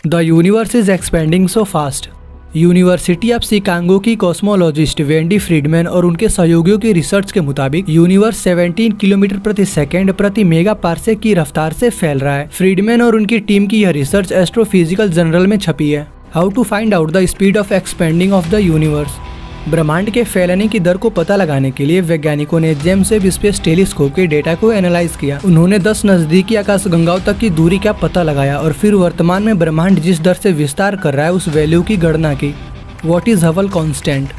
The universe is expanding so fast. University of Chicago की cosmologist Wendy Friedman और उनके सहयोगियों की रिसर्च के मुताबिक यूनिवर्स 17 किलोमीटर प्रति सेकंड प्रति मेगा पार्सेक की रफ्तार से फैल रहा है। फ्रीडमैन और उनकी टीम की यह रिसर्च एस्ट्रोफिजिकल जर्नल में छपी है। How to find out the speed of expanding of the universe. ब्रह्मांड के फैलने की दर को पता लगाने के लिए वैज्ञानिकों ने जेम्स वेब स्पेस टेलीस्कोप के डेटा को एनालाइज किया। उन्होंने 10 नजदीकी आकाशगंगाओं तक की दूरी का पता लगाया और फिर वर्तमान में ब्रह्मांड जिस दर से विस्तार कर रहा है उस वैल्यू की गणना की। What is Hubble constant.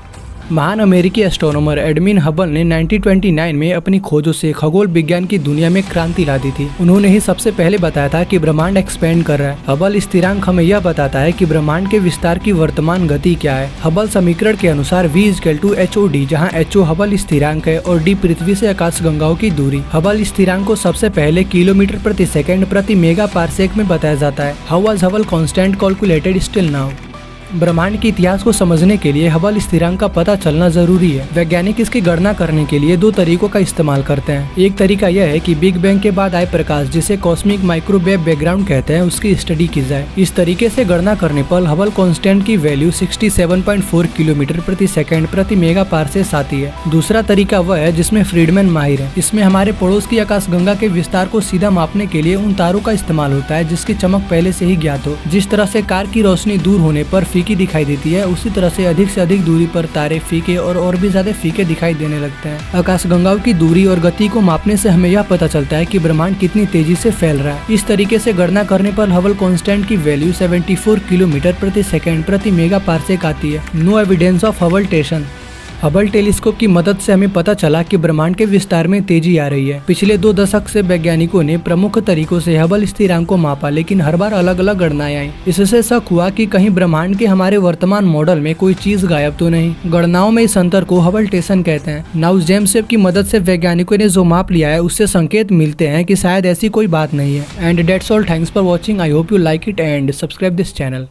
महान अमेरिकी एस्ट्रोनॉमर एडमिन हबल ने 1929 में अपनी खोजों से खगोल विज्ञान की दुनिया में क्रांति ला दी थी। उन्होंने ही सबसे पहले बताया था कि ब्रह्मांड एक्सपेंड कर रहा है। हबल स्थिरांक हमें यह बताता है कि ब्रह्मांड के विस्तार की वर्तमान गति क्या है। हबल समीकरण के अनुसार V=HOD, जहाँ HO हबल स्थिरांक है और D पृथ्वी से आकाशगंगाओं की दूरी। हबल स्थिरांक को सबसे पहले किलोमीटर प्रति सेकंड प्रति मेगा पार्सेक में बताया जाता है। How was Hubble constant calculated still now. ब्रह्मांड के इतिहास को समझने के लिए हबल स्थिरांक का पता चलना जरूरी है। वैज्ञानिक इसकी गणना करने के लिए 2 तरीकों का इस्तेमाल करते हैं। एक तरीका यह है कि बिग बैंग के बाद आए प्रकाश, जिसे कॉस्मिक माइक्रोवेव बैकग्राउंड कहते हैं, उसकी स्टडी की जाए। इस तरीके से गणना करने पर हबल कांस्टेंट की वैल्यू 67.4 किलोमीटर प्रति सेकंड प्रति मेगा पार्सेक आती है। दूसरा तरीका वह है जिसमें फ्रीडमैन माहिर है। इसमें हमारे पड़ोस की आकाशगंगा के विस्तार को सीधा मापने के लिए उन तारों का इस्तेमाल होता है जिसकी चमक पहले से ही ज्ञात हो। जिस तरह से कार की रोशनी दूर होने पर फीकी दिखाई देती है, उसी तरह से अधिक दूरी पर तारे फीके और भी ज्यादा फीके दिखाई देने लगते हैं। आकाशगंगाओं की दूरी और गति को मापने से हमें यह पता चलता है कि ब्रह्मांड कितनी तेजी से फैल रहा है। इस तरीके से गणना करने पर हबल कांस्टेंट की वैल्यू 74 किलोमीटर प्रति सेकंड प्रति मेगा पार्सेक आती है। No evidence of Hubble tension. Hubble telescope की मदद से हमें पता चला कि ब्रह्मांड के विस्तार में तेजी आ रही है। पिछले 2 दशक से वैज्ञानिकों ने प्रमुख तरीकों से हबल स्थिरांक को मापा, लेकिन हर बार अलग अलग गणनाएं आई। इससे शक हुआ कि कहीं ब्रह्मांड के हमारे वर्तमान मॉडल में कोई चीज गायब तो नहीं। गणनाओं में इस अंतर को हबल टेशन कहते हैं। नाउ जेम्स वेब की मदद से वैज्ञानिकों ने जो माप लिया है उससे संकेत मिलते हैं कि शायद ऐसी कोई बात नहीं है। And that's all, thanks for watching. I hope you like it and subscribe this channel.